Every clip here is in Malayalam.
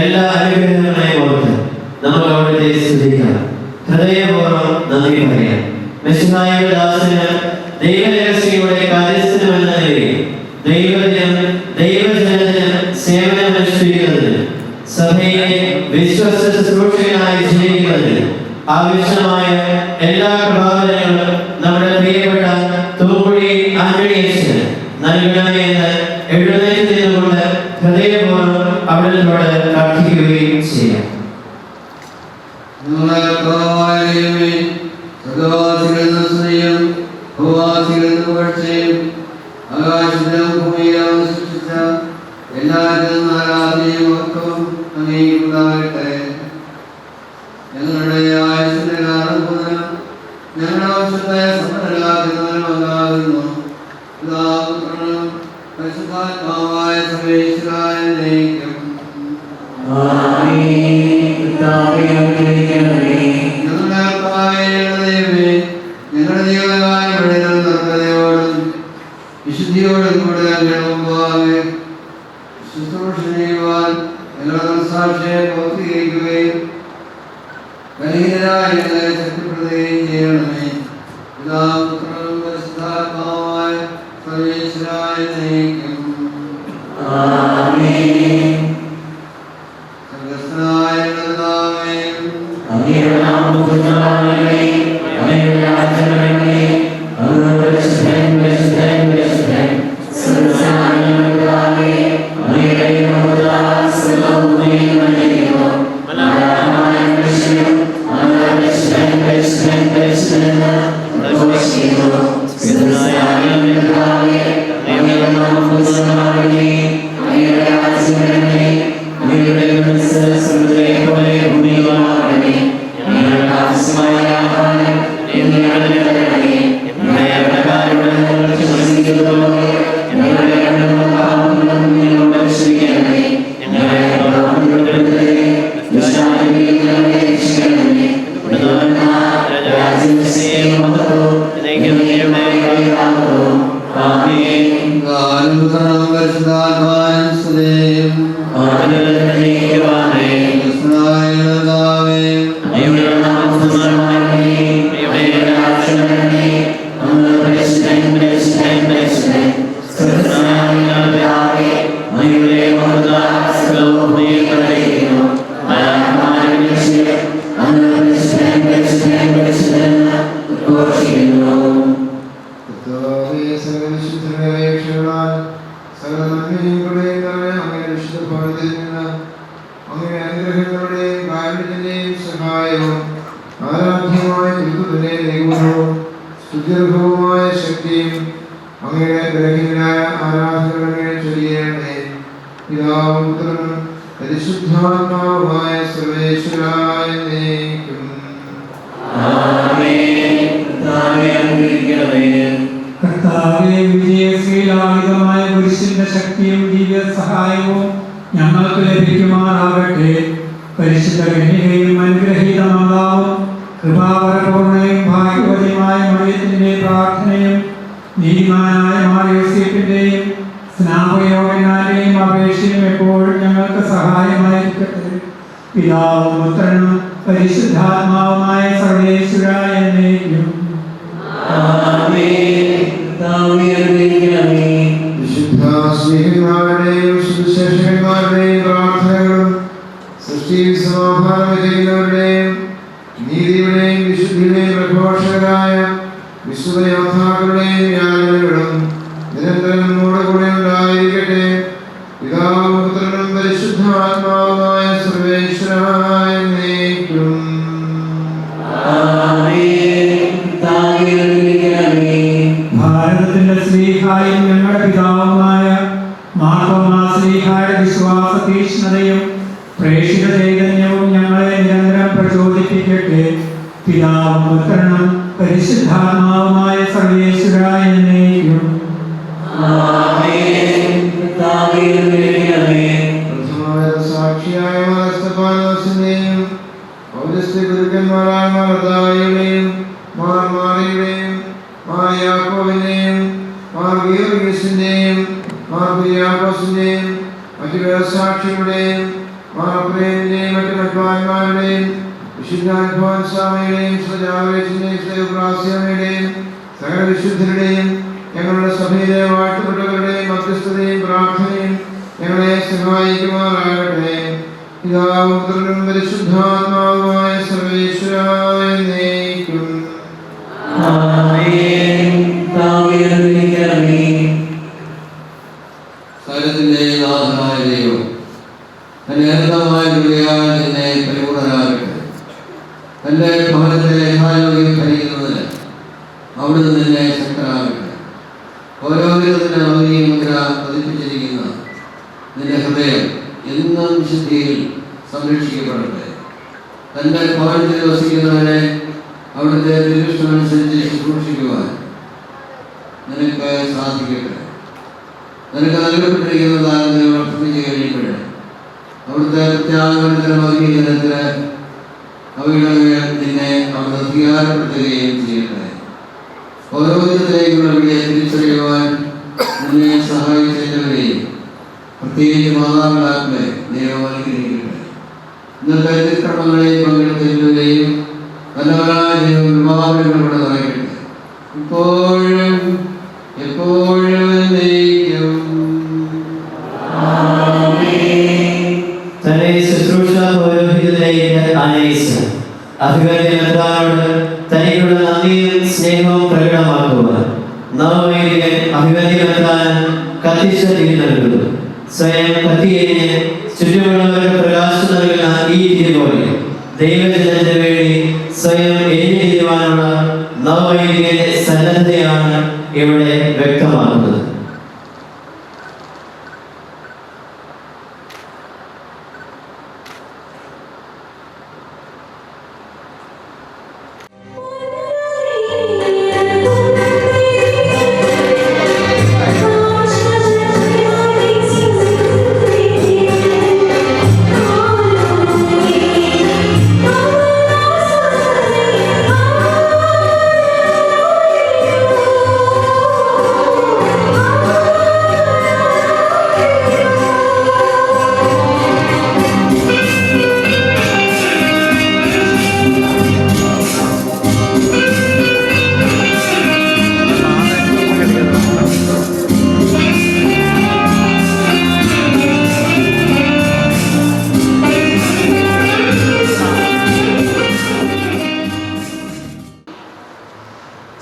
എല്ലാ അനുഗ്രഹങ്ങളെയും ഓർത്ത് നമുക്ക് അവിടുത്തെ സ്തുതിക്കാം. ഹൃദയപൂർവ്വം നന്ദി പറയാം. മിശിഹായുടെ ദാസന് ദൈവരഹസ്യയുടെ കാര്യസ്ഥനെന്ന നിലയിൽ ദൈവജനത്തിന് സേവനമനുഷ്ഠിക്കുന്നതിന് സഭയെ വിശ്വസ്ത ശുശ്രൂഷകനായി ജീവിക്കുന്നതിന് ആവശ്യമായ എല്ലാ പ്രഭാവനങ്ങളും നമ്മുടെ പ്രിയപ്പെട്ട തൂക്കുഴി ആന്റണിയച്ചന് നൽകണമെന്ന് എഴുന്നേറ്റ് നിന്നുകൊണ്ട് ഹൃദയപൂർവ്വം അവിടുന്നോട് പ്രാർത്ഥിക്കുകയും ചെയ്യാം. ആകാശത്തിലും ഭൂമിയിലും സൃഷ്ടിച്ച എല്ലാവരും ആരാധനയും ഒക്കെ അങ്ങേക്കുണ്ടാകട്ടെ. ഞങ്ങളുടെ ആയുസ്സിന്റെ കാലം ഞങ്ങളുടെ ആവശ്യമായ സമ്പന്നരാകുന്നവരും അങ്ങാകുന്നു. പിതാപുത്രനും പരിശുദ്ധാത്മാവായ സർവേശ്വരായ നയിക്കും. ഞങ്ങളുടെ ജീവനായ നിർമ്മതയോടും വിശുദ്ധിയോടും കൂടെ മുമ്പാകെ ശുശ്രൂഷ ചെയ്യുവാൻ ഞങ്ങളുടെ സാക്ഷിയെ പൂർത്തീകരിക്കുകയും ബലഹീനരായ ഞങ്ങളെ ശക്തിപ്പെടുത്തുകയും ചെയ്യണമേ. പിതാപുത്രനും പരിശുദ്ധാത്മാവായ സർവേശ്വരായ നയിക്കും. സ്വർഗ്ഗസ്ഥനായ പിതാവേ, അങ്ങയുടെ നാമം പൂജിതമാകണമേ. അങ്ങയുടെ രാജ്യം വരണമേ. അങ്ങ് പരിശുദ്ധൻ പരിശുദ്ധൻ പരിശുദ്ധൻ. സ്വർഗ്ഗസ്ഥനായ ഞങ്ങളുടെ പിതാവേ, അങ്ങയുടെ നാമത്തിൽ സർവ്വഭൂമിയിലും വന്ദിക്കുന്നു. മലാഖമാരായ മനുഷ്യരും അങ്ങ് പരിശുദ്ധൻ പരിശുദ്ധൻ പരിശുദ്ധൻ എന്ന് ഘോഷിക്കുന്നു. സ്വർഗ്ഗസ്ഥനായ ഞങ്ങളുടെ പിതാവേ, അങ്ങയുടെ നാമം പൂജിതമാകണമേ. അങ്ങയുടെ രാജ്യം വരണമേ. അങ്ങയുടെ മനസ്സ് സ്വർഗ്ഗത്തിലെ പോലെ ഭൂമിയിലുമാകണമേ. ഞങ്ങൾക്ക് ആവശ്യമായ ആഹാരം ഇന്ന് ഞങ്ങൾക്ക് തരണമേ. ഞങ്ങളുടെ കടക്കാരോട് ഞങ്ങൾ ക്ഷമിക്കുന്നതുപോലെ ഞങ്ങളുടെ കടങ്ങളും പാപങ്ങളും ഞങ്ങളോട് ക്ഷമിക്കണമേ. ഞങ്ങളെ പാപപ്പെടുത്തരുതേ, ദുഷ്ടാരൂപിയിൽ ഞങ്ങളെ രക്ഷിക്കണമേ. രാജ്യവും ശക്തിയും മഹത്വവും എന്നേക്കും അങ്ങയുടേതാകുന്നു. ആമേൻ. സുദീർഘവുമായ ശക്തിയും അങ്ങയുടെ ഗ്രഹീനായ ആരാധനകളെ ചൊരിയണമേ. പിതാവും പുത്രനും പരിശുദ്ധാത്മാവുമായ സർവേശ്വരായ നയിക്കും. കർത്താവേ, വിജയശ്രീലാളിതമായ പുരുഷന്റെ ശക്തിയും ദിവ്യ സഹായവും ഞങ്ങൾക്ക് ലഭിക്കുമാറാകട്ടെ. പരിശുദ്ധ കന്യകയും അനുഗ്രഹീത മാതാവും കൃപാവരപൂർണ്ണയും ഭാഗ്യവതിയുമായ മറിയത്തിന്റെ പ്രാർത്ഥനയും നീതിമാനായ യോസേഫിന്റെയും സ്നാപകയോഗ്യനാന്റെയും അപേക്ഷയും എപ്പോഴും ഞങ്ങൾക്ക് സഹായമായിരിക്കട്ടെ. പിതാവും പുത്രനും പരിശുദ്ധാത്മാവുമായ സർവേശ്വരായ എന്നേക്കും. വിശുദ്ധ സ്നേഹിതന്മാരുടെയും സുവിശേഷകന്മാരുടെയും പ്രാർത്ഥനകളും സൃഷ്ടിയിൽ സമാധാനം വിജയിക്കുന്നവരുടെയും നീതിയുടെയും വിശുദ്ധിയുടെയും പ്രഘോഷകരായ വിശുദ്ധ യോദ്ധാക്കളുടെയും യാതനകളും നിരന്തരം നമ്മുടെ കൂടെ ഉണ്ടായിരിക്കട്ടെ. പിതാവും പുത്രനും പരിശുദ്ധാത്മാവുമായ സർവേശ്വരായ നയിക്കും. ഭാരതത്തിന്റെ ശ്രീഹായും ഞങ്ങളുടെ പിതാവുമായ മാർത്തോമാ ശ്രീഹായുടെ വിശ്വാസ തീക്ഷ്ണതയും പ്രേക്ഷിത ചൈതന്യവും ഞങ്ങളെ നിരന്തരം പ്രചോദിപ്പിക്കട്ടെ. പിതാവും പുത്രനും പരിശുദ്ധാത്മാവുമായ സർവേശ്വരായ എന്നേക്കും. സാക്ഷിയായ സ്തെഫാനോസിന്റെയും പൗരസ്ത്യ ഗുരുക്കന്മാരായ മർദായിയുടെയും മാറിയുടെയും യാക്കോബിന്റെയും ഗീവർഗീസിന്റെയും കുര്യാക്കോസിന്റെയും മറ്റു സാക്ഷികളുടെയും മാപ്രേമിന്റെയും മറ്റു മറ്റുവാന്മാരുടെയും വിശുദ്ധാത്മാവിന്റെയും സ്വജാവേശിന്റെയും സകല വിശുദ്ധരുടെയും ഞങ്ങളുടെ സഭയിലെ വാഴ്ത്തപ്പെട്ടവരുടെയും മധ്യസ്ഥതയും പ്രാർത്ഥനയും ഞങ്ങളെ സഹായിക്കുമാറാകട്ടെ. പിതാവും പുത്രനും പരിശുദ്ധാത്മാവുമായ സർവേശ്വരായ എന്നേക്കും. സകലത്തിന്റെ നാഥനായ ദൈവം തന്റെ അനന്തമായ കൃപയാൽ നിന്നെ പരിപൂർണനാകട്ടെ. തന്റെ ഭവനത്തെ യഥായോഗ്യം ഭരിക്കുന്നതിന് അവിടുന്ന് നിന്നെ ശക്തനാകട്ടെ. ഓരോ വിധത്തിന്റെ നവീയ മുദ്ര പതിപ്പിച്ചിരിക്കുന്ന നിന്റെ ഹൃദയം എന്നും വിശുദ്ധിയിൽ സംരക്ഷിക്കപ്പെടട്ടെ. തന്റെ ഭവനത്തിൽ വസിക്കുന്നവരെ അവിടുത്തെ തിരുഷ്ടമനുസരിച്ച് ശുശ്രൂഷിക്കുവാൻ നിനക്ക് സാധിക്കട്ടെ. നിനക്ക് നൽകപ്പെട്ടിരിക്കുന്ന താരങ്ങൾ വർദ്ധിപ്പിച്ച് കഴിയുമ്പോൾ അവിടുത്തെ പ്രത്യാഗമനത്തിന് മൗലികതലത്തിന് അവയുടെ നിന്നെ അവിടെ അധികാരപ്പെടുത്തുകയും ചെയ്യട്ടെ. ഓരോ വിധത്തിലേക്കുള്ള വിളിയെ തിരിച്ചറിയുവാൻ നിന്നെ സഹായിച്ചവരെയും പ്രത്യേകിച്ച് മാതാപിതാക്കളെ ദൈവം അനുഗ്രഹിക്കട്ടെ. ഇന്നത്തെ തിരുക്രമങ്ങളെയും പങ്കെടുത്തവരെയും നല്ലവരായ ദൈവം വിഭാവനങ്ങളോട് നിറയട്ടെ. ഇപ്പോഴും എപ്പോഴും തന്റെ ശുശ്രൂഷ പൗരോഹിത്യത്തിലേക്ക് ആനയിച്ച് അഭിവന്ദനത്തോട് തനിക്കുള്ള നന്ദിയും സ്നേഹവും പ്രകടമാക്കുവാൻ നവവൈദികൻ അഭിവന്ദനത്താൻ കത്തിച്ച തിരി നൽകുന്നു. സ്വയം കത്തിയെരിഞ്ഞ് ചുറ്റുമുള്ളവർക്ക് പ്രകാശം നൽകുന്ന ഈ തിരി പോലെ ദൈവജനത്തിന് വേണ്ടി സ്വയം എരിഞ്ഞിരിക്കുവാനുള്ള നവവൈദികന്റെ സന്നദ്ധതയാണ് ഇവിടെ വ്യക്തമാക്കുന്നത്.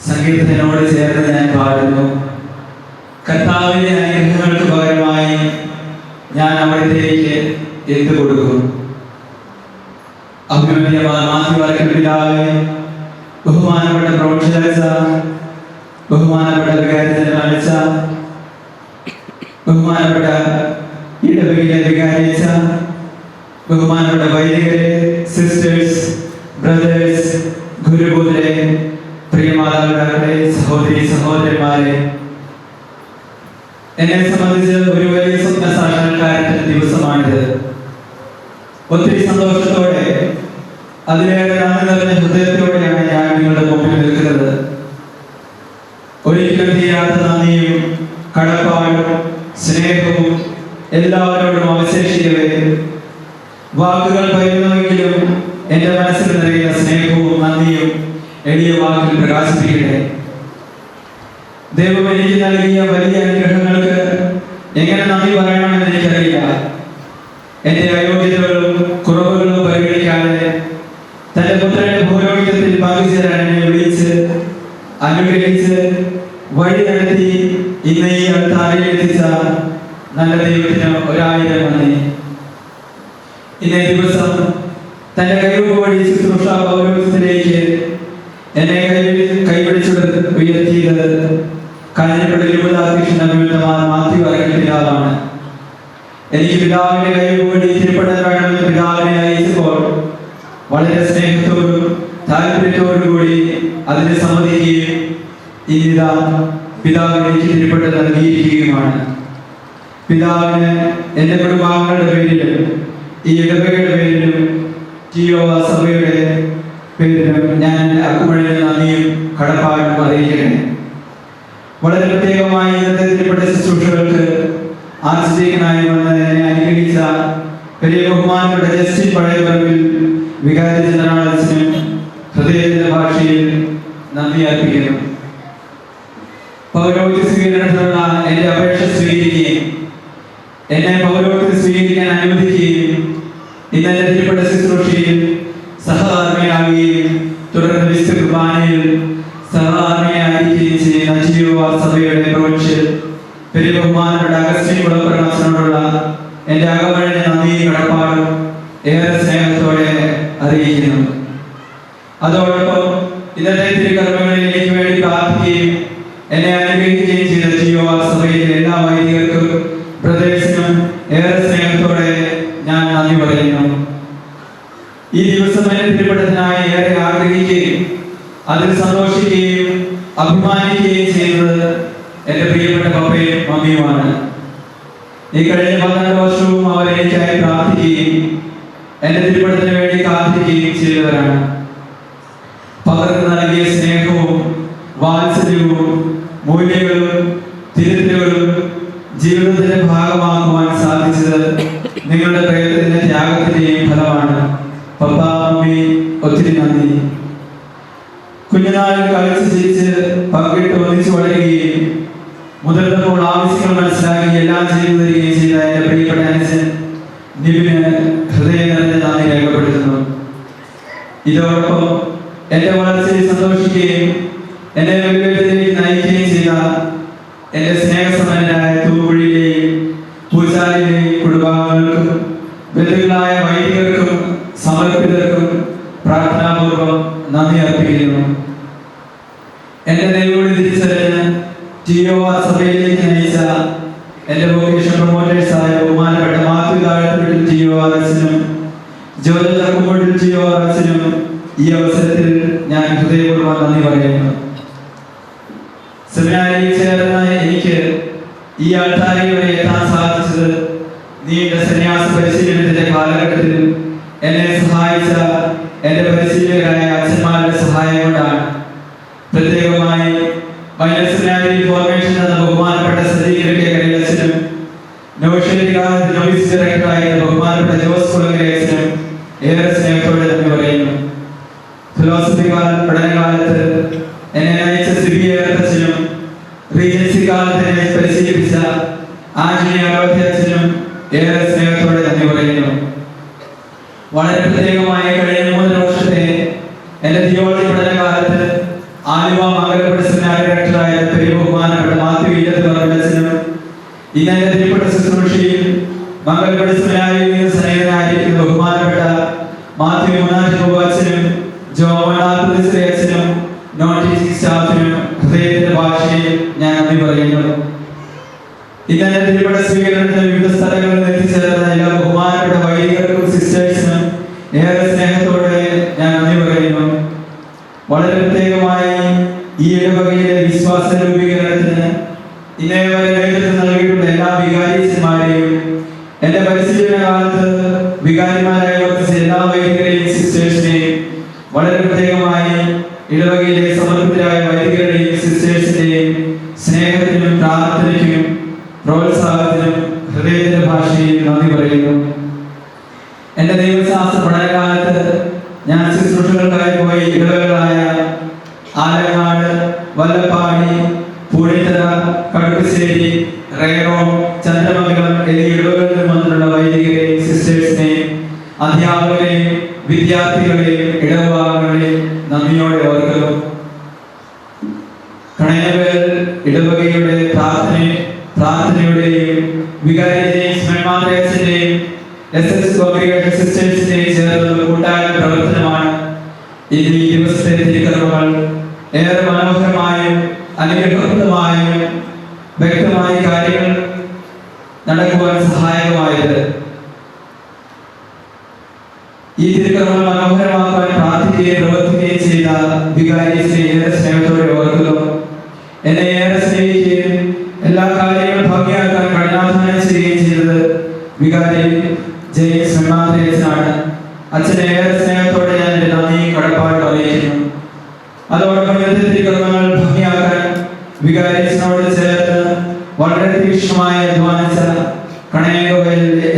സംഗീതത്തിനോട് ചേർന്ന് ഞാൻ പാടുന്നു. കർത്താവിന്റെ അനുഗ്രഹങ്ങൾക്ക് പകരമായി ഞാൻ അവിടത്തേക്ക് എന്ത് കൊടുക്കും? പിതാവേ, ബഹുമാനപ്പെട്ട പ്രൊഫസർ, ബഹുമാനപ്പെട്ട വികാരിച്ച, ബഹുമാനപ്പെട്ട ഇടവകയിലെ വികാരിച്ച, ബഹുമാനപ്പെട്ട വൈദികരെ, സിസ്റ്റേഴ്സ്, ബ്രദേഴ്സ്, ഗുരുബോധരെ, പ്രിയ മാതാപിതാക്കളെ, സഹോദരി സഹോദരന്മാരെ, എന്നെ സംബന്ധിച്ച് ഒരു വലിയ സ്വപ്ന സാക്ഷാത്കാരത്തിന്റെ ദിവസമാണിത്. ഒത്തിരി സന്തോഷത്തോടെ അതിലേറെ നന്ദി നിറഞ്ഞ ഹൃദയത്തോടെയാണ് ഞാൻ നിങ്ങളുടെ മുമ്പിൽ നിൽക്കുന്നത്. ഒരിക്കലും തീരാത്ത നന്ദിയും കടപ്പാടും സ്നേഹവും എല്ലാവരോടും അവശേഷിക്കവേ വാക്കുകൾ പറയുന്നുവെങ്കിലും എൻ്റെ മനസ്സിൽ നിറയുന്ന സ്നേഹവും നന്ദിയും എളിയ വാക്കിൽ പ്രകാശിപ്പിക്കട്ടെ. ദൈവം എനിക്ക് നൽകിയ വലിയ അനുഗ്രഹങ്ങൾക്ക് എങ്ങനെ നന്ദി പറയണമെന്ന് എനിക്കറിയില്ല. എൻ്റെ അയോഗ്യതകളും കുറവുകളും പരിഗണിക്കാതെ തന്റെ പുത്രന്റെ പൗരോഹിത്യത്തിൽ പങ്കുചേരാൻ എന്നെ വിളിച്ച് അനുഗ്രഹിച്ച് വഴി നടത്തി ഇന്ന് ഈ അൾത്താരയിൽ എത്തിച്ച നല്ല ദൈവത്തിന് 1000 നന്ദി. ഇന്നേ ദിവസം തന്റെ കഴിവ് വഴി ശുശ്രൂഷ പൗരോഹിത്യത്തിലേക്ക് എന്നെ കൈപിടിച്ചുയർത്തിയത് കാഞ്ഞിരപ്പള്ളി രൂപതാധ്യക്ഷൻ മാത്യു അറക്കൽ പിതാവാണ്. എനിക്ക് പിതാവിന്റെ കഴിവ് വഴി തിരുപ്പടം വേണമെന്ന് പിതാവിനെ അയച്ചപ്പോൾ വളരെ സ്നേഹത്തോടും താല്പര്യത്തോടും കൂടി അതിനെ സമ്മതിക്കുകയും ഇന്നിതാ പിതാവിന് എനിക്ക് തിരുപ്പടം നൽകിയിരിക്കുകയുമാണ്. പിതാവിന് എൻ്റെ കുടുംബാംഗങ്ങളുടെ പേരിലും ഈ ഇടവകയുടെ പേരിലും ജിയോവ സഭയുടെ പേരിലും ഞാൻ അക്കുമഴയിൽ നന്ദിയും കടപ്പാടും അറിയിക്കണേ. വളരെ പ്രത്യേകമായി ഇന്നത്തെ തിരുപ്പട ശുശ്രൂഷകൾക്ക് ആർച്ചിനായി വന്ന് എന്നെ അനുഗ്രഹിച്ച വലിയ ബഹുമാനപ്പെട്ട ജസ്റ്റിൻ പഴയപറമ്പിൽ വികാരി ജനറാൾസിനും ഹൃദയത്തിന്റെ ഭാഷയിൽ നന്ദി അർപ്പിക്കുന്നു. പൗരോഹിത്യ സ്വീകരണത്തിനുള്ള എന്റെ അപേക്ഷ സ്വീകരിക്കുകയും എന്നെ പൗരോഹിത്യം സ്വീകരിക്കാൻ അനുവദിക്കുകയും ഇന്നലെ തിരുപ്പെട്ട ശുശ്രൂഷയിൽ സഹകർമ്മിയാകുകയും തുടർന്ന് വിശുദ്ധ കുർബാനയിൽ സഹകർമ്മിയായിരിക്കുകയും ചെയ്യുന്ന ജീവ സഭയുടെ പ്രൊവിൻഷ്യൽ വലിയ ബഹുമാനപ്പെട്ട അഗസ്റ്റിൻ കുളപ്പരമാസനോടുള്ള എന്റെ അകമഴിഞ്ഞ നന്ദിയും കടപ്പാടും ഏറെ സ്നേഹത്തോടെ അറിയിക്കുന്നു. അതോടൊപ്പം ഇന്നത്തെ തിരുക്കർമ്മങ്ങളിൽ എനിക്ക് വേണ്ടി പ്രാർത്ഥിക്കുകയും എന്നെ അനുഗ്രഹിക്കുകയും ചെയ്ത ജീവ സഭയിലെ എല്ലാ വൈദികർക്കും ബ്രദേഴ്സിനും ഏറെ സ്നേഹത്തോടെ ഞാൻ നന്ദി പറയുന്നു. ഈ ദിവസം എന്നെ തിരുപ്പട്ടത്തിനായി ഏറെ ആഗ്രഹിക്കുകയും അതിൽ സന്തോഷിക്കുകയും അഭിമാനിക്കുകയും ചെയ്യുന്നത് എന്റെ പ്രിയപ്പെട്ട പപ്പയും മമ്മിയുമാണ്. ഈ കഴിഞ്ഞ 12 വർഷവും അവർ എനിക്കായി പ്രാർത്ഥിക്കുകയും എന്റെ തിരുപ്പട്ടത്തിന് വേണ്ടി കാത്തിരിക്കുകയും ചെയ്തവരാണ്. പകർന്നു നൽകിയ സ്നേഹവും വാത്സല്യവും മൂല്യങ്ങളും തിരുത്തലുകളും ജീവിതത്തിന്റെ ഭാഗമാക്കുവാൻ സാധിച്ചത് നിങ്ങളുടെ പ്രയത്നത്തിന്റെ ത്യാഗത്തിന്റെയും ഫലമാണ്. പപ്പ, മമ്മി, ഒത്തിരി നന്ദി. കുഞ്ഞുനാളിൽ കളിച്ച് ചിരിച്ച് പങ്കിട്ട് ഒന്നിച്ചു വളരുകയും മുതിർന്നപ്പോൾ ആവശ്യങ്ങൾ മനസ്സിലാക്കി എല്ലാം ചെയ്തു തരികയും ചെയ്ത എന്റെ പ്രിയപ്പെട്ട അനുജൻ നിവിന് ഹൃദയം നിറഞ്ഞ നന്ദി രേഖപ്പെടുത്തുന്നു. ഇതോടൊപ്പം എന്റെ വളർച്ചയിൽ സന്തോഷിക്കുകയും എന്നെ വെല്ലുവിളിയിലേക്ക് നയിക്കുകയും ചെയ്ത എന്റെ സ്നേഹസമ്പന്നരായ തൂക്കുഴിയിലെയും പൂച്ചാലിലെയും കുടുംബാംഗങ്ങൾക്കും ബന്ധുക്കളായ വൈദികർക്കും സമർപ്പിതർക്കും പ്രാർത്ഥനാപൂർവം നന്ദി അർപ്പിക്കുന്നു. എന്റെ ദൈവോട് തിരിച്ചറിഞ്ഞ് ജിയോവാ സഭയിലേക്ക് നയിച്ച എന്റെ വൊക്കേഷൻ പ്രൊമോട്ടേഴ്സായ ബഹുമാനപ്പെട്ട മാത്യു താഴത്തിൽ ജിയോവാസിനും ജോലി ചക്കുമ്പോട്ടിൽ ജിയോവാസിനും ഈ അവസരത്തിൽ ഞാൻ ഹൃദയപൂർവ്വം നന്ദി പറയുന്നു. സെമിനാരിയിൽ ചേർന്ന എനിക്ക് ഈ അൾത്താരി വരെ എത്താൻ സാധിച്ചത് നീണ്ട സന്യാസ പരിശീലനത്തിന്റെ കാലഘട്ടത്തിൽ എന്നെ സഹായിച്ച എന്റെ പരിശീലകരായ അച്ഛന്മാരുടെ സഹായം കൊണ്ടാണ്. പ്രത്യേകമായി മൈനർ സെമിനാരി ഫോർമേഷൻ എന്ന ബഹുമാനപ്പെട്ട സജീകരണനും നോവിസ് ഡയറക്ടറായ ബഹുമാനപ്പെട്ട ജോസ് കുളങ്ങരേച്ചനും ഏറെ സ്നേഹത്തോടെ നന്ദി പറയുന്നു. ഫിലോസഫി പഠനകാലത്ത് എന്നെ നയിച്ച സിബിയച്ചനും റീജൻസി കാലത്ത് എന്നെ പരിശീലിപ്പിച്ച ആഞ്ജനീയ അച്ഛനും ഏറെ സ്നേഹത്തോടെ നന്ദി പറയുന്നു. വളരെ പ്രത്യേകമായി കഴിഞ്ഞ 3 വർഷത്തെ എന്റെ തിയോളജി പഠനകാലത്ത് ആലുവ മംഗലപുര സെമിനാരി ഡയറക്ടറായ ബഹുമാനപ്പെട്ട മാത്യു ഇല്ലത്തുപറമ്പിലച്ഛനും ഇന്നെ തിരുപ്പെട്ട ശുശ്രൂഷയിൽ മംഗലപുര സെമിനാരിയിൽ നിന്ന് സന്നിഹിതനായിരിക്കുന്ന ബഹുമാനപ്പെട്ട മാത്യു മുനാറ്റിനും ജോമനാഥനും നോൺ ടീച്ചിങ് സ്റ്റാഫിനും ഹൃദയത്തിന്റെ ഭാഷയിൽ ഞാൻ നന്ദി പറയുന്നു. ഇന്നലെ തിരുപ്പെട്ട സ്വീകരണത്തിന് വിവിധ സ്ഥലങ്ങളിൽ എത്തിച്ചേർന്ന എല്ലാ ബഹുമാനപ്പെട്ട വൈദികർക്കും സിസ്റ്റേഴ്സിനും ഏറെ സ്നേഹത്തോടെ ഞാൻ നന്ദി പറയുന്നു. വളരെ പ്രത്യേകമായി ഈ ഇടവകയിലെ വിശ്വാസ രൂപീകരണത്തിന് ഇന്നേ വരെ നേതൃത്വം നൽകിയിട്ടുള്ള എല്ലാ വികാരിമാരെയും എന്റെ പരിശീലന കാലത്ത് വികാരിമാരായി വർത്തിച്ച എല്ലാ വൈദികരെയും സിസ്റ്റേഴ്സിനെയും വളരെ പ്രത്യേകമായി ഇടവകയിലെ സമർപ്പിതരായ വൈദികരുടെയും സിസ്റ്റേഴ്സിന്റെയും സ്നേഹത്തിനും പ്രാർത്ഥനയ്ക്കും പ്രോത്സാഹനത്തിനും ഹൃദയത്തിന്റെ ഭാഷയിൽ നന്ദി പറയുന്നു. എന്റെ ദൈവശാസ്ത്ര പഠനകാലത്ത് ഞാൻ ശുശ്രൂഷകൾക്കായി പോയി ഇടവകളായ ആലങ്ങാട്, വല്ലപ്പാടി, പൂഴിത്തറ, കടുക്കശ്ശേരി, റേറോം, ചന്ദ്രമംഗലം എന്നീ ഇടവകളിൽ വന്നിട്ടുള്ള വൈദികരെയും സിസ്റ്റേഴ്സിനെയും അധ്യാപകരെയും വിദ്യാർത്ഥികളെയും ഇടവകാംഗങ്ങളെയും നന്ദിയോടെ ഓർക്കുന്നു. കണയവേൽ ഇടവകയുടെ പ്രാർത്ഥനയുടെയും വികാരിയുടെയും സ്മരണാന്തരത്തിന്റെയും എസ്എസ് കോൺഗ്രിഗേഷൻ സിസ്റ്റേഴ്സിന്റെയും ചേർന്നുള്ള കൂട്ടായ പ്രവർത്തനമാണ് ഈ ദിവസത്തെ തിരുക്കർമ്മങ്ങൾ ഏറെ മനോഹരമായും അനുഗ്രഹപ്രദമായും വ്യക്തമായ കാര്യങ്ങൾ നടക്കുവാൻ സഹായകമായത്. ഈ തിരുക്കർമ്മങ്ങൾ മനോഹരമാക്കാൻ പ്രാർത്ഥിക്കുകയും പ്രവർത്തിക്കുകയും ചെയ്ത വികാരിയെ ഏറെ സ്നേഹത്തോടെ ഓർക്കുന്നു. എന്നെ ഏറെ സ്നേഹിക്കുകയും എല്ലാ കാര്യങ്ങളും ഭംഗിയാക്കാൻ കഠിനാധ്വാനം ചെയ്യുകയും ചെയ്തത് വികാരി ജെയിംസ് മെമ്മാന്തരേച്ചനാണ്. അച്ഛനെ ഏറെ സ്നേഹത്തോടെ ഞാൻ എൻ്റെ നന്ദി കടപ്പാട് അറിയിക്കുന്നു. അതോടൊപ്പം ഇന്നത്തെ തിരുക്കർമ്മങ്ങൾ ഭംഗിയാക്കാൻ വികാരിയോട് ചേർന്ന് വളരെ തീക്ഷ്ണമായി അധ്വാനിച്ച കണയങ്കോവിലെ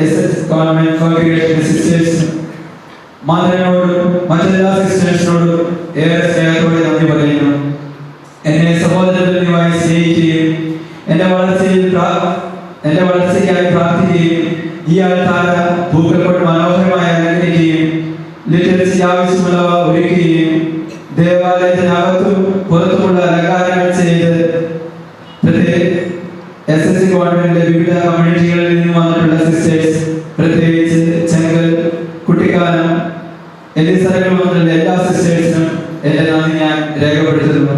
ഗവൺമെന്റ് കോൺഗ്രിഗേഷൻ സിസ്റ്റേഴ്സിനും മാതൃനോടും മറ്റെല്ലാ സിസ്റ്റേഴ്സിനോടും ഏറെ സ്നേഹത്തോടെ നന്ദി പറയുന്നു. എന്നെ സഹോദരമായി സ്നേഹിക്കുകയും എന്റെ വളർച്ചയ്ക്കായി പ്രാർത്ഥിക്കുകയും ഈ ആൾത്താര പൂക്കൾ കൊണ്ട് മനോഹരമായി അലങ്കരിക്കുകയും ലിറ്ററസി ആവശ്യമുള്ളവ ഒരുക്കുകയും ദേവാലയത്തിനകത്തും പുറത്തുമുള്ള അലങ്കാരങ്ങൾ ചെയ്ത് SSC ഗവൺമെന്റിലെ വിവിധ കമ്മ്യൂണിറ്റികളിൽ നിന്ന് വന്നിട്ടുള്ള സിസ്റ്റേഴ്സ്, പ്രത്യേകിച്ച് ചെങ്കൽ, കുട്ടിക്കാനം എന്നീ സ്ഥലങ്ങളിൽ വന്നിട്ടുള്ള എല്ലാ സിസ്റ്റേഴ്സിനും എന്റെ നന്ദി ഞാൻ രേഖപ്പെടുത്തുന്നു.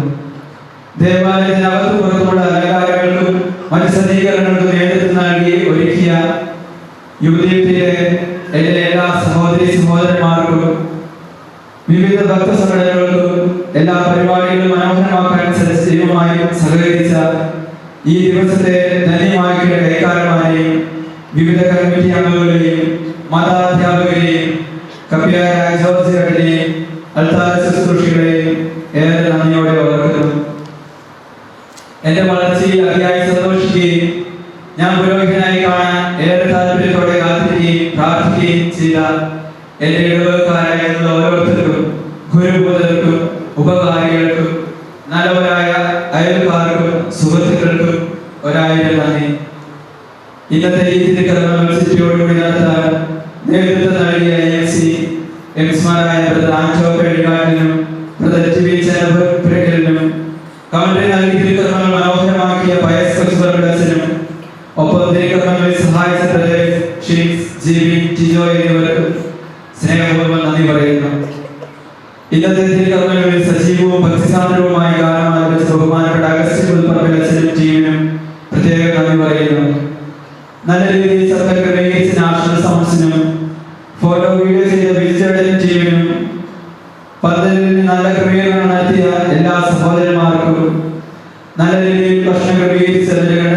ദേവാലയത്തിനകത്തും പുറത്തുമുള്ള അലങ്കാരങ്ങൾക്കും മറ്റ് സജ്ജീകരണങ്ങൾക്കും നേതൃത്വം നൽകി ഒരുക്കിയ യുവദീപ്തിയിലെ എന്റെ എല്ലാ സഹോദരി സഹോദരന്മാർക്കും വിവിധ ഭക്തസംഘടനകൾക്കും എല്ലാ പരിപാടികളും മനോഹരമാക്കാൻ സജീവമായി സഹകരിച്ച ഈ ദിവസത്തെ ധന്യമാക്കിയ കൈക്കാരന്മാരെയും വിവിധ കമ്മിറ്റി അംഗങ്ങളെയും മതാധ്യാപകരെയും കവിയായ ജോർജിനെയും അൾത്താര ശുശ്രൂഷികളെയും ഏറെ നന്ദിയോടെ ഓർക്കുന്നു. എന്റെ വളർച്ചയിൽ അതിയായി സന്തോഷിക്കുകയും ഞാൻ പുരോഹിതനായി കാണാൻ ഏറെ താല്പര്യത്തോടെ കാത്തിരിക്കുകയും പ്രാർത്ഥിക്കുകയും ചെയ്ത എന്റെ ഇടവക്കാരായ ഓരോരുത്തർക്കും, ഗുരുബോധർക്കും, ഉപകാരികൾക്കും, നല്ലവരായ അയൽക്കാർക്കും സുഹൃത്തുക്കൾക്കും ഒരായിരം നന്ദി. ഇന്നത്തെ ഈ തിരുക്കർമ്മങ്ങൾ സിറ്റിയോടുകൂടി നടത്താൻ നേതൃത്വം നൽകിയ എംസ്മാരായ കമന്ററി നൽകി തിരുക്കർമ്മങ്ങൾ മനോഹരമാക്കിയ പയസ്നും ഒപ്പം തിരുക്കർമ്മങ്ങളിൽ സഹായിച്ച എന്നിവർക്കും സ്നേഹപൂർവ്വം നന്ദി പറയുന്നു. ഇന്നത്തെ തിരുക്കർമ്മങ്ങളിൽ സജീവവും ഭക്തിസാന്ദ്രവുമായ ഗാനം ആലപിച്ച ബഹുമാനപ്പെട്ട അഗസ്റ്റിൻ പുൽപ്പറമ്പിലച്ഛനും ടീമിനും പ്രത്യേക നന്ദി പറയുന്നു. നല്ല രീതിയിൽ സത്യം ക്രമീകരിച്ച നാഷണൽ സൗണ്ട്സിനും ഫോട്ടോ വീഡിയോ ചെയ്ത വിജിറ്റേഴ്സിനും ടീമിനും പദ്ധതിയിൽ നല്ല ക്രമീകരണം നടത്തിയ എല്ലാ സഹോദരന്മാർക്കും നല്ല രീതിയിൽ ഭക്ഷണം ക്രമീകരിച്ച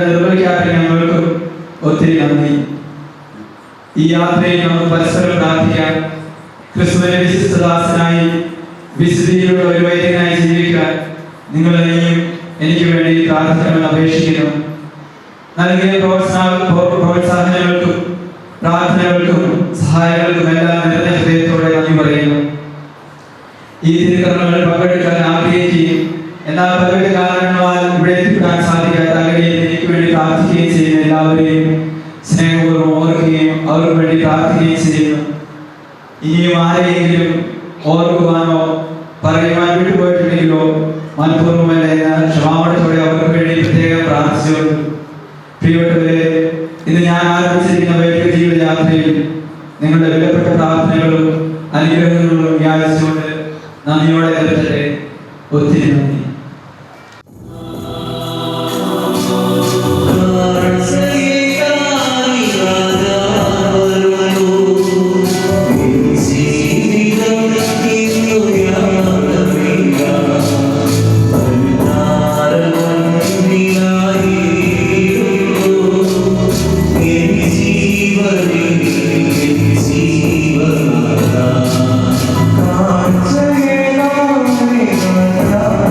നിർവഹിക്കാത്തവർക്കും ഒത്തിരി നന്ദി. ഈ യാത്രയിൽ നമുക്ക് പരസ്പരം പ്രാർത്ഥിക്കാം. ക്രിസ്തുവിന്റെ വിശിഷ്ടദാസനായി വിശുദ്ധിയിലുള്ള ഒരു വൈദികനായി ജീവിക്കാൻ നിങ്ങളെയും എനിക്ക് വേണ്ടി പ്രാർത്ഥിക്കണമെന്ന് അപേക്ഷിക്കുന്നു. നൽകിയ പ്രോത്സാഹനങ്ങൾക്കും പ്രാർത്ഥനകൾക്കും സഹായങ്ങൾക്കും എല്ലാം നിറഞ്ഞ ഹൃദയത്തോടെ നന്ദി പറയുന്നു. ഈ തിരുക്കർമ്മങ്ങളിൽ പങ്കെടുക്കാൻ ആഗ്രഹിക്കുകയും എന്നാൽ പലവിധ കാരണങ്ങളാൽ ഇവിടെ എത്തിപ്പെടാൻ സാധിക്കാത്ത എനിക്ക് വേണ്ടി പ്രാർത്ഥിക്കുകയും ചെയ്യുന്ന എല്ലാവരെയും സ്നേഹപൂർവ്വം ഓർക്കുകയും അവർക്ക് വേണ്ടി പ്രാർത്ഥിക്കുകയും ചെയ്യുന്നു. ഇനിയും ആരെയെങ്കിലും ഓർക്കുവാനോ പറയുവാൻ വിട്ടുപോയിട്ടുണ്ടെങ്കിലോ മനഃപൂർവ്വമല്ല എന്ന ക്ഷമാപണത്തോടെ അവർക്ക് വേണ്ടി പ്രത്യേകം പ്രാർത്ഥിച്ചുകൊണ്ട് പ്രിയപ്പെട്ടവരെ, ഇന്ന് ഞാൻ ആരംഭിച്ചിരിക്കുന്ന വൈദിക ജീവിതയാത്രയിൽ നിങ്ങളുടെ വിലപ്പെട്ട പ്രാർത്ഥനകളും അനുഗ്രഹങ്ങളും യാചിച്ചുകൊണ്ട് നന്ദിയോടെ നിർത്തട്ടെ. ഒത്തിരി നന്ദി. Thank you.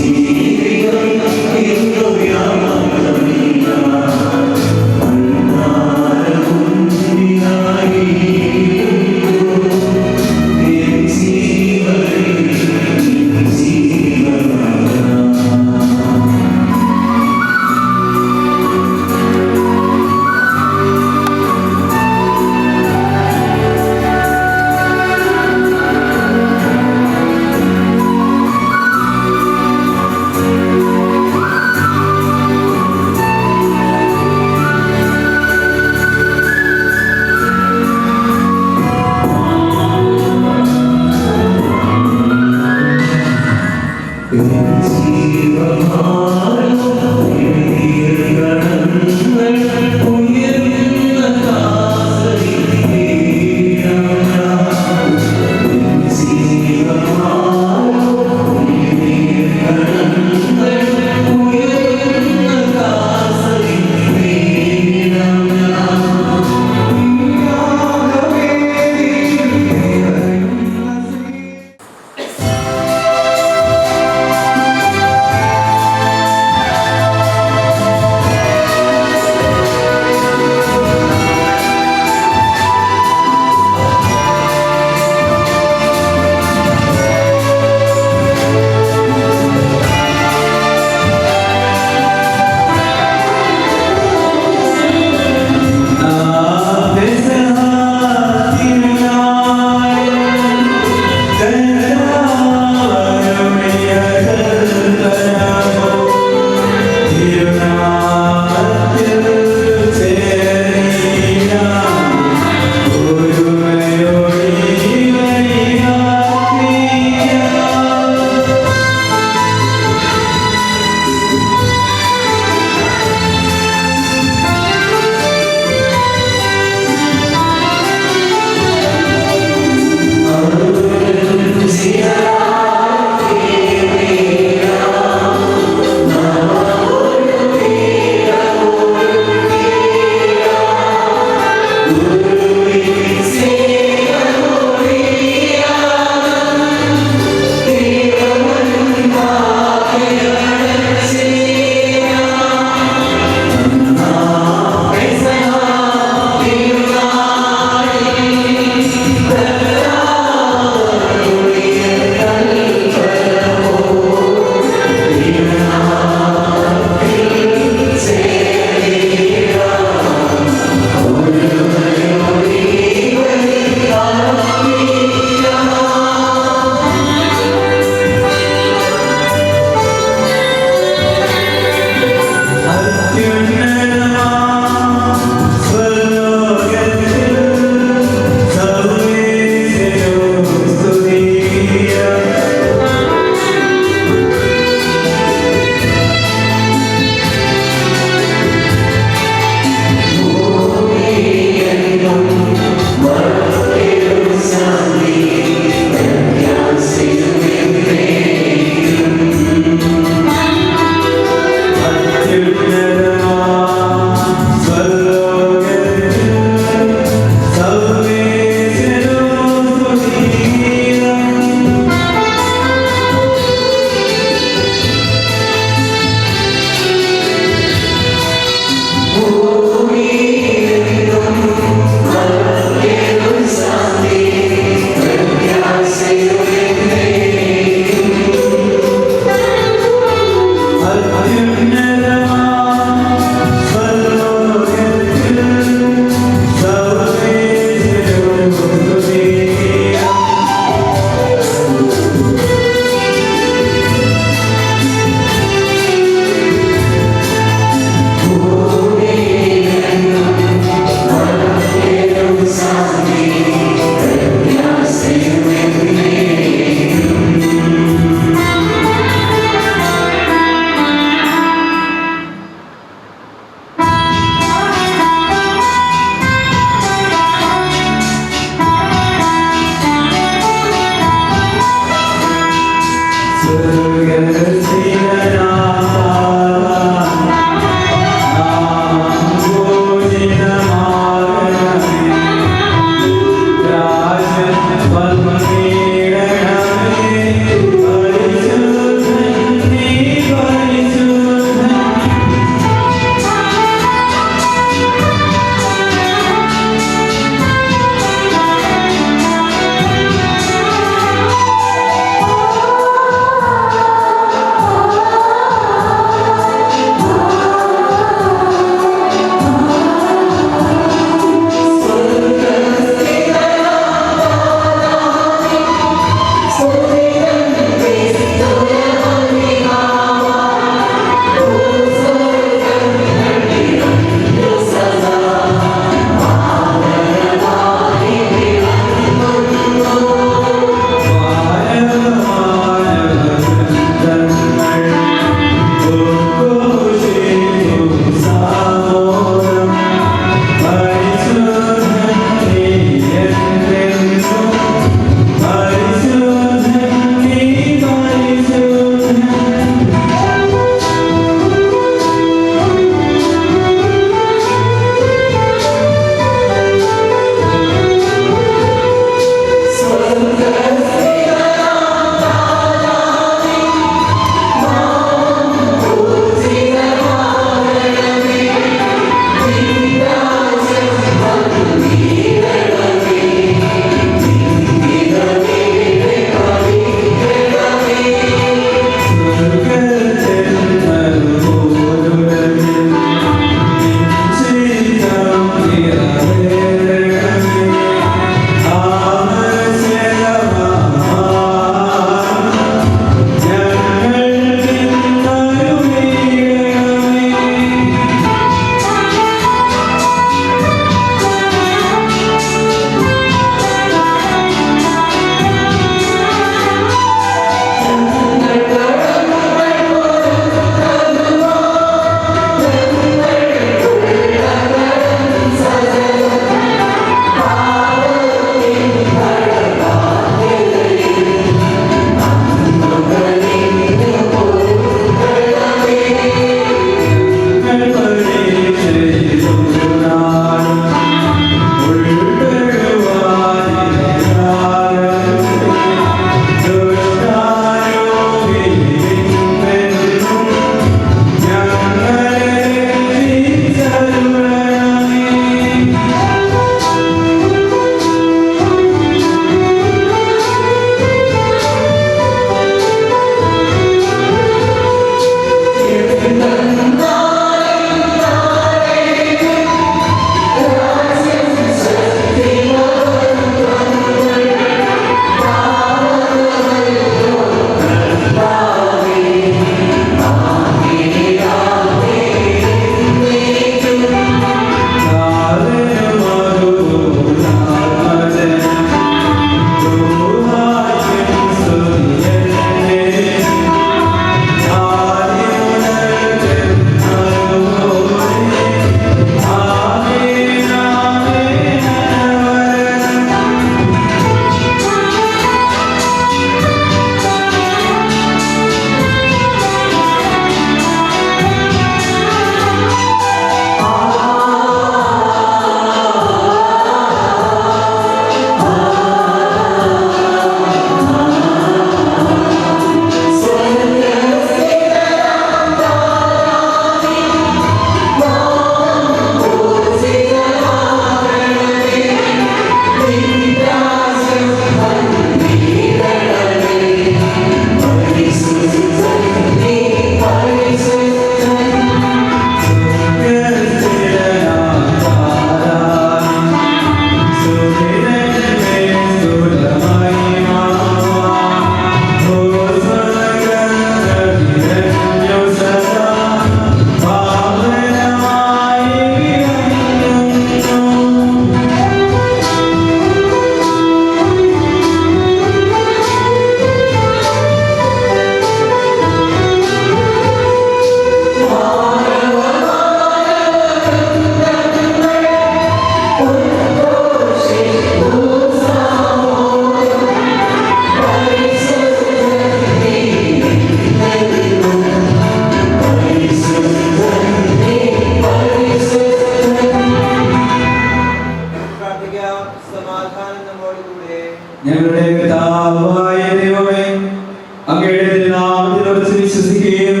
അങ്ങയുടെ നാമത്തിൽ ഉറച്ച് വിശ്വസിക്കുകയും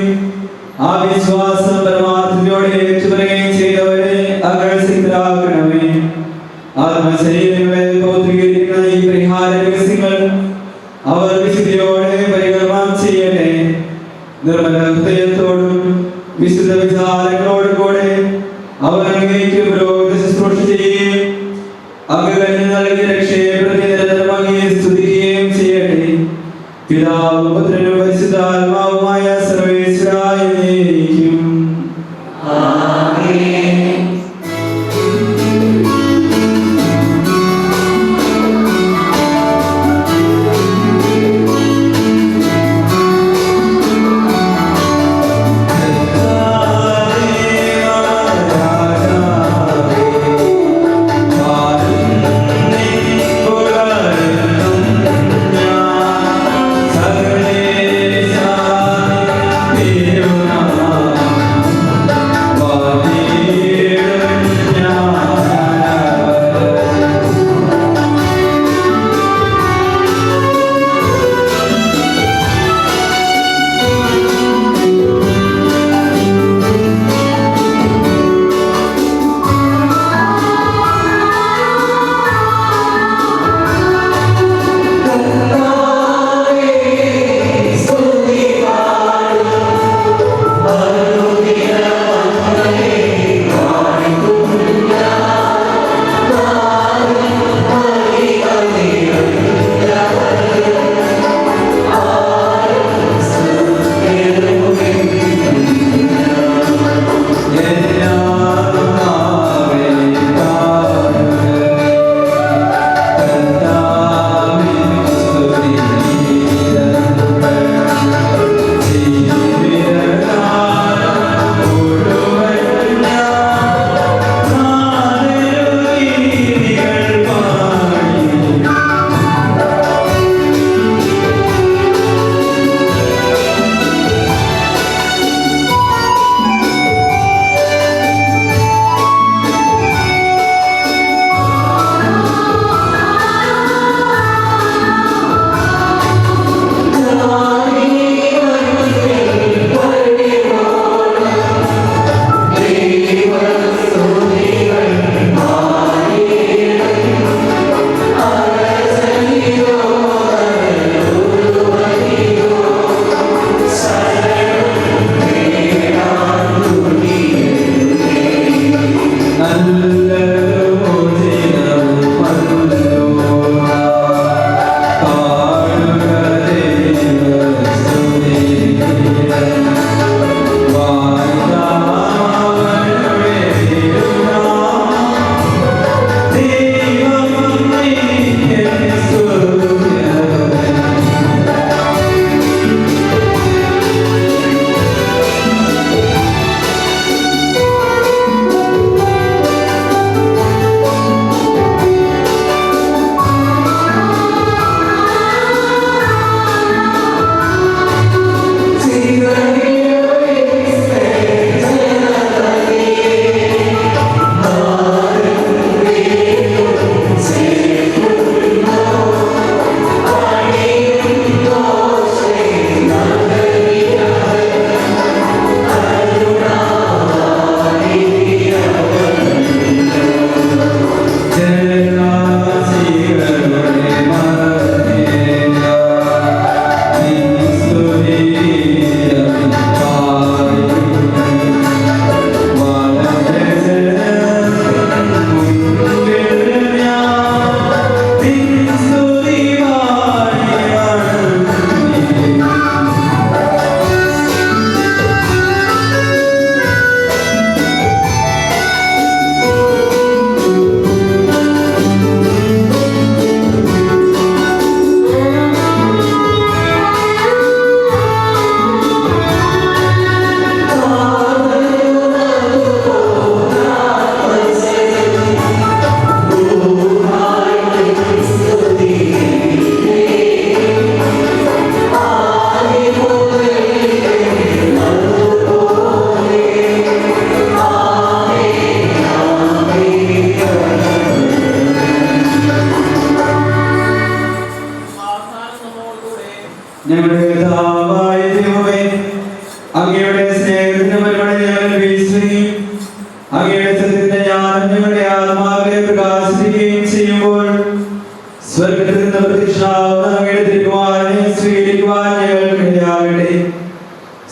ആ വിശ്വാസം പരമാർത്ഥതയോടെ ഏറ്റുപറയുകയും ചെയ്തവരെ അങ്ങ് സിദ്ധരാക്കണമേ. ആത്മശരീരങ്ങളെ പൗത്രീകരിക്കുന്ന ഈ പരിഹാര രഹസ്യങ്ങൾ അവർ വിശുദ്ധിയോടെ പരികർമ്മം ചെയ്യട്ടെ. നിർമ്മല ഹൃദയത്തോടും വിശുദ്ധ വിചാരങ്ങളോടും കൂടെ അവർ അങ്ങേക്ക് പുരോഗതി ശുശ്രൂഷ ചെയ്യുകയും അങ്ങ് കനിഞ്ഞു നൽകിയ രക്ഷയെ പ്രതി നിരന്തരം അങ്ങയെ സ്തുതിക്കുകയും ചെയ്യട്ടെ. പിതാവും പുത്രനും പരിശുദ്ധാത്മാവുമായ സർവേശ്വരായിരിക്കും. രാജാവേ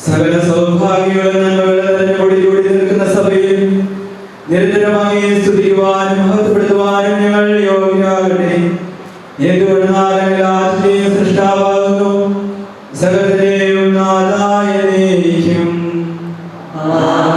സകല സൗഭാഗ്യങ്ങളും നന്മകളും കൂടി നിൽക്കുന്ന സഭയിൽ നിരന്തരമായി സ്തുതിക്കുവാനും മഹത്വപ്പെടുത്തുവാനും ഞങ്ങൾ യോഗ്യരാകട്ടെ. എന്തുകൊണ്ടെന്നാലും സൃഷ്ടാവാകുന്നു, സകലത്തിലെയും നാഥായ നീക്കും. Amen.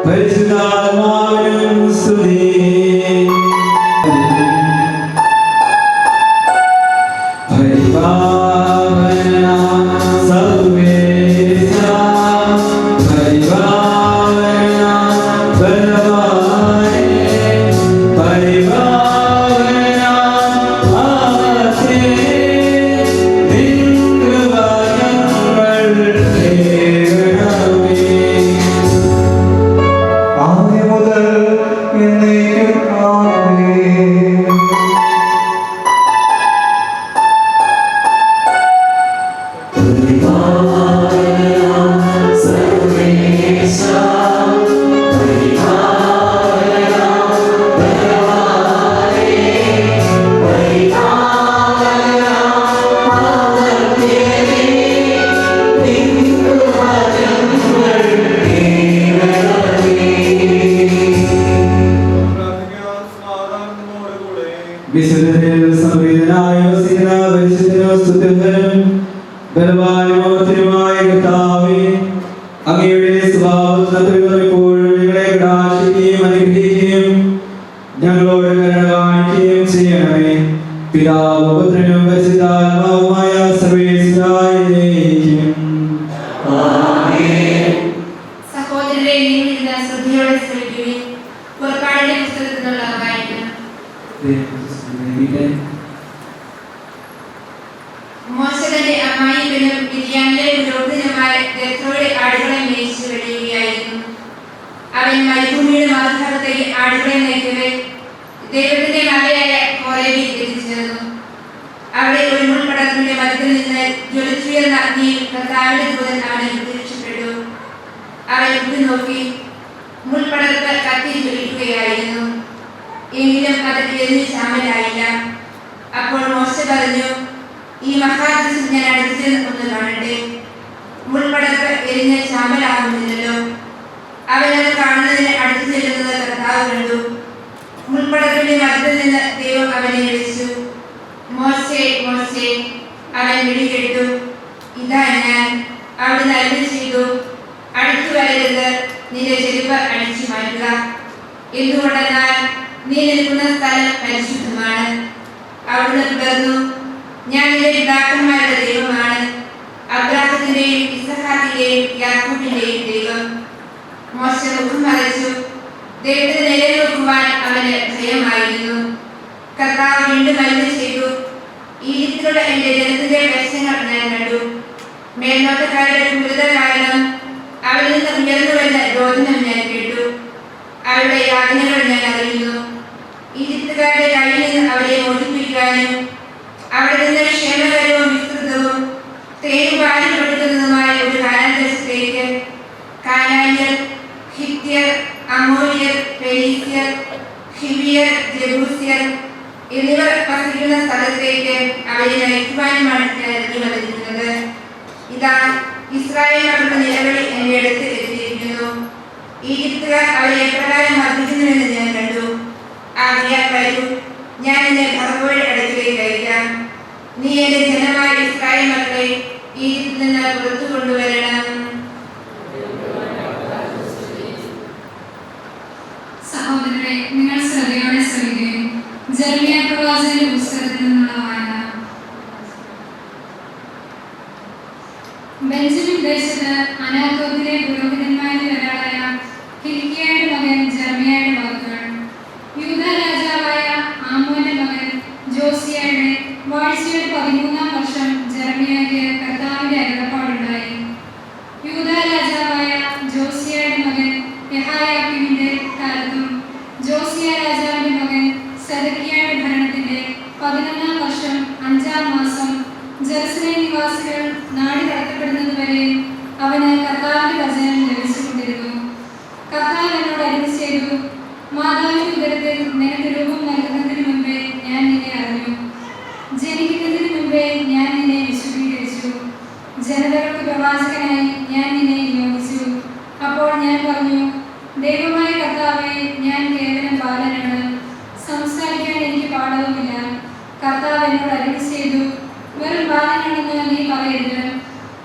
പരിശുദ്ധാത്മാവിനും സ്തുതി.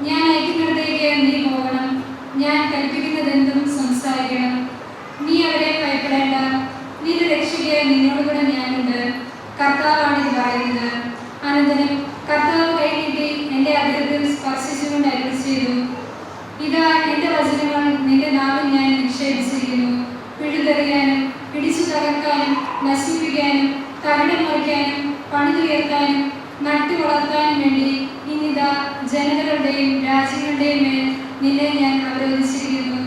ഞാൻ അയക്കുന്നിടത്തേക്ക് നീ പോകണം. ഞാൻ കൽപ്പിക്കുന്നതെന്തും സംസാരിക്കണം. കർത്താവാണിത് പറയുന്നത്. അനന്തരം കർത്താവ് കൈ നീട്ടി എൻ്റെ അഗ്രത്തിൽ സ്പർശിച്ചുകൊണ്ട് അരുളി ചെയ്തു, ഇതാ എൻ്റെ വചനങ്ങൾ നിന്റെ നാവിൽ ഞാൻ നിക്ഷേപിച്ചിരിക്കുന്നു. പിഴുതെറിയാനും പിടിച്ചു തകർക്കാനും നശിപ്പിക്കാനും തകിടം മറിക്കാനും പണിതുയർത്താനും നട്ടു വളർത്താനും വേണ്ടി ഇന്നിതാ ജനതകളുടെയും രാജ്യങ്ങളുടെയും മേൽ നിന്നെ ഞാൻ അവരോധിച്ചിരിക്കുന്നു.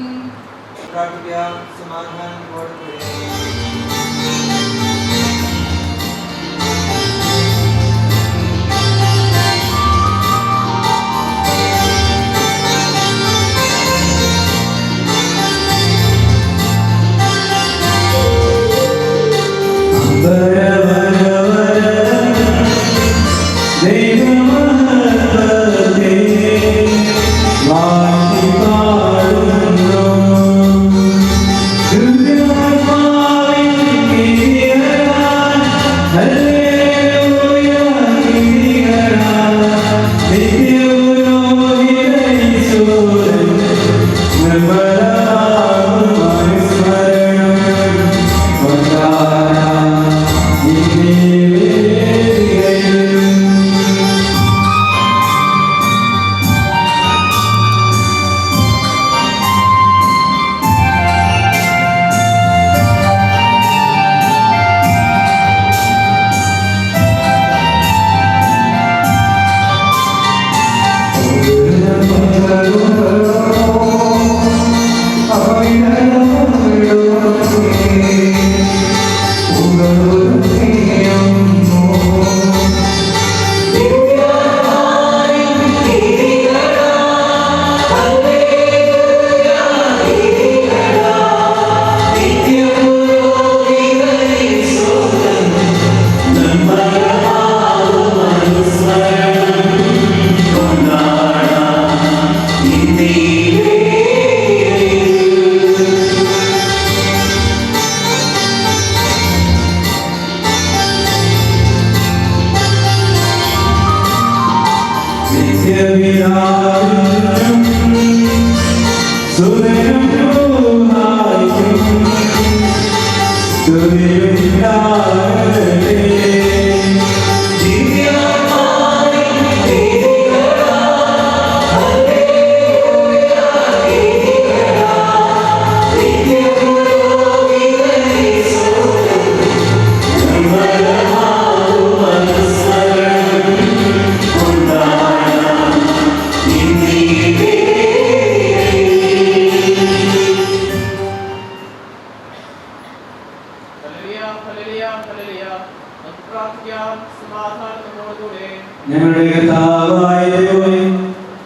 ഞങ്ങളുടെ കർത്താവായ ദൈവമേ,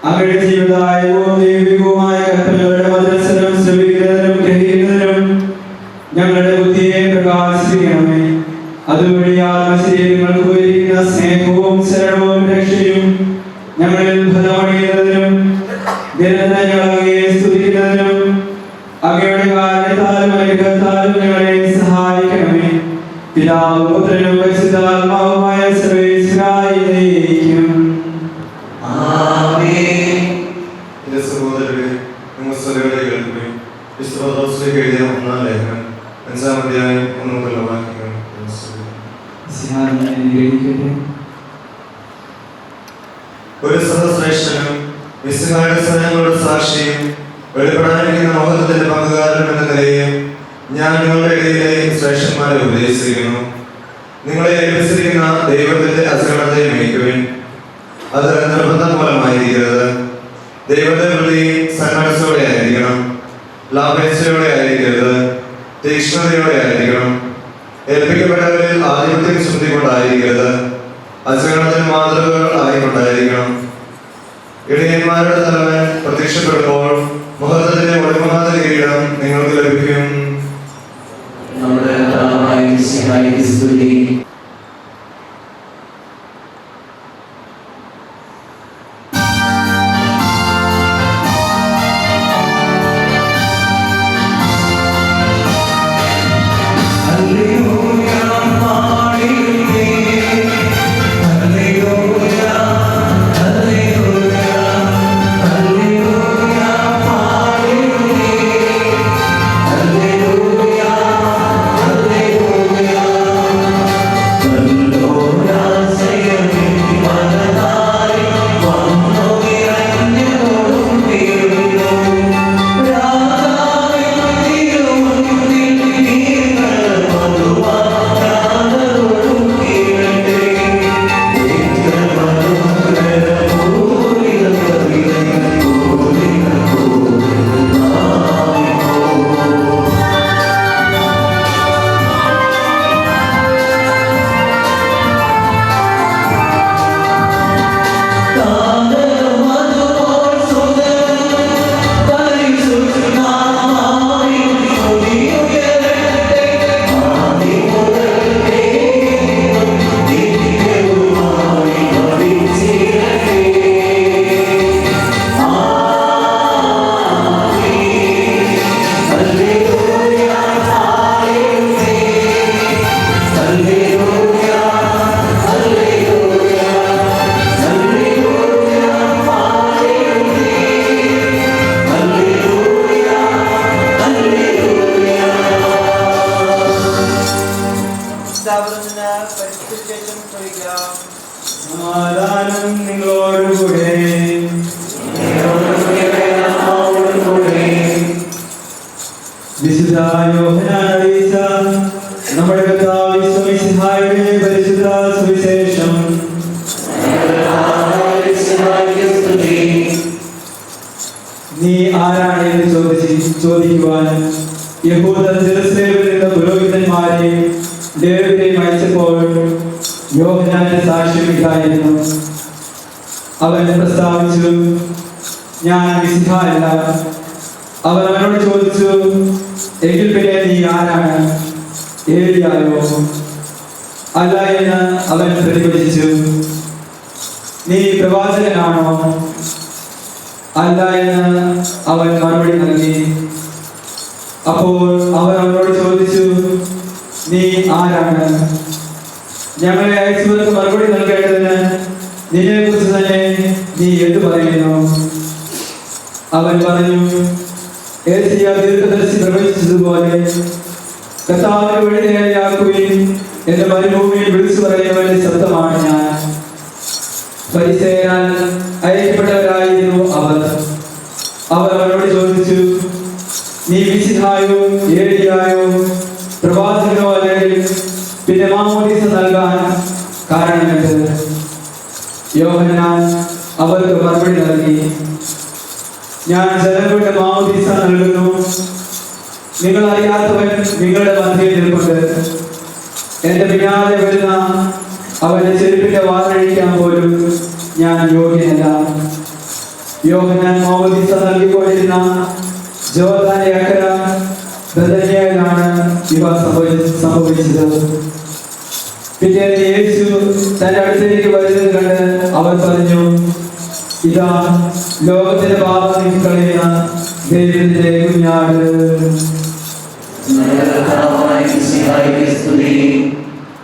അങ്ങയുടെ ജീവദായകവും ദൈവികവുമായ കൽപ്പനകളുടെ വചനസ്വരം ശ്രവിക്കുന്നതിനും ഗ്രഹിക്കുന്നതിനും ഞങ്ങളുടെ ബുദ്ധിയെ പ്രകാശിപ്പിക്കണമേ. അതുവഴി ആത്മശരീരങ്ങൾക്ക് പോയിരിക്കുന്ന സ്നേഹവും ശരണവും രക്ഷയും ഞങ്ങളിൽ ഫലമണിയുന്നതിനും ദിനദിനം ഞങ്ങളെ സ്തുതിക്കുന്നതിനും അങ്ങയുടെ കാരണത്താലും അനുഗ്രഹത്താലും ഞങ്ങളെ സഹായിക്കണമേ. പിതാവും പുത്രനും പരിശുദ്ധാത്മാവുമായ സർവ്വേശ്വരായിരിക്കും. ആമേൻ. എന്റെ സഹോദരരെ, നിങ്ങൾ സ്വലകളെ കേൾക്കുകയും വിശ്വാസത്തിലേക്ക് എഴുതിയ ഒന്നാം ലേഖനം 5-ാം അധ്യായം 1 മുതലുള്ള വാക്യങ്ങൾ ഒരു സഹശ്രേഷ്ഠനും മിശിഹായുടെ സഹനങ്ങളുടെ സാക്ഷിയും വെളിപ്പെടാനിരിക്കുന്ന മഹത്വത്തിന്റെ പങ്കുകാരനും എന്ന നിലയിൽ ഞാൻ നിങ്ങളുടെ ഇടയിലെ ശ്രേഷ്ഠന്മാരെ ഉപദേശിച്ചിരിക്കുന്നു. നിങ്ങളെ ഏൽപ്പിച്ചിരിക്കുന്ന ദൈവത്തിന്റെ അസകടത്തെ മേയ്ക്കുവിൻ. അത് നിർബന്ധം മൂലമായിരിക്കരുത്. ദൈവത്തെ പ്രതി സന്മനസ്സോടെ ആയിരിക്കണം. ലാഭേച്ഛയോടെ ആയിരിക്കരുത്. തീക്ഷ്ണതയോടെ ആയിരിക്കണം. ഏൽപ്പിക്കപ്പെട്ടവരിൽ ആധിപത്യം ചുമത്തിക്കൊണ്ടായിരിക്കരുത്. അസകടത്തിന് മാതൃകകൾ ആയിക്കൊണ്ടായിരിക്കണം. ഇടയന്മാരുടെ തലവൻ പ്രത്യക്ഷപ്പെടുമ്പോൾ മഹത്വത്തിന്റെ ഒളിമഹാത കിരീടം നിങ്ങൾക്ക് ലഭിക്കും. നമ്മുടെ കർത്താവായ മിശിഹായ്ക്ക് സ്തുതി. Hallelujah. വിശുദ്ധ യോഹന്നാൻ അറിയിച്ച നമ്മുടെ കർത്താവ് ഈശോമിശിഹായുടെ പരിശുദ്ധ സുവിശേഷം. നീ ആരാണ് എന്ന് ചോദിക്കുവാൻ യഹൂദർ ജെറുസലേമിൽ നിന്ന് പുരോഹിതന്മാരെ ലേവ്യരെയും അയച്ചപ്പോൾ യോഹന്നാന്റെ സാക്ഷ്യം ഇതായിരുന്നു. അവൻ പ്രസ്താവിച്ചു, ഞാൻ മിശിഹ അല്ല. അവർ അവനോട് ചോദിച്ചു, എങ്കിൽ പിന്നെ നീ ആരാണ്? ഏലിയായോ? അല്ല എന്ന് അവൻ പ്രതിപദിച്ചു. നീ പ്രവാചകനാണോ? അല്ല എന്ന് അവൻ മറുപടി നൽകി. അപ്പോൾ അവർ അവനോട് ചോദിച്ചു, നീ ആരാണ്? ഞങ്ങളെ അയച്ചവർക്ക് മറുപടി നൽകേണ്ടതിന് നിന്നെ കുറിച്ച് തന്നെ നീ എന്ത് പറയുന്നു? അവൻ പറഞ്ഞു, ഏശയ്യാ ദീർഘദർശി പ്രവചിച്ചതുപോലെ കർത്താവിന്റെ വഴി നേരെയാക്കുവിൻ എന്റെ മരുഭൂമിയിൽ വിളിച്ചു പറയുന്നവന്റെ ശബ്ദമാണ് ഞാൻ. ഫരിസേയരാൽ അയക്കപ്പെട്ടവരായിരുന്നു അവർ. അവർ അവരോട് ചോദിച്ചു, നീ മിശിഹായോ ഏലിയായോ പ്രവാചകനോ അല്ലെങ്കിൽ പിന്നെ മാമോദീസ നൽകാൻ കാരണമെന്ത്? യോഹന്നാൻ അവർക്ക് മറുപടി നൽകി, ഞാൻ ജലം കൊണ്ട് മാമോദീസ നൽകുന്നു. നിങ്ങൾ അറിയാത്തവൻ നിങ്ങളുടെ മധ്യയിൽ നിൽപ്പുണ്ട്. എന്റെ പിന്നാലെ വരുന്ന അവന്റെ ചെരുപ്പിന്റെ വാറഴിക്കാൻ പോലും ഞാൻ യോഗ്യനല്ല. യോഹന്നാൻ മാമോദീസ നൽകിക്കൊണ്ടിരുന്ന ജോർദാന്റെ അക്കര ബെഥനിയയിലാണ് ഇവ സംഭവിച്ചത്. പിറ്റേന്ന് യേശു തന്റെ അടുത്തേക്ക് വരുന്നത് കണ്ട് അവർ പറഞ്ഞു, ഇതാ ലോകത്തിന്റെ പാപം നീക്കിക്കളയുന്ന ദൈവത്തിന്റെ കുഞ്ഞാട്. സ്തുതി.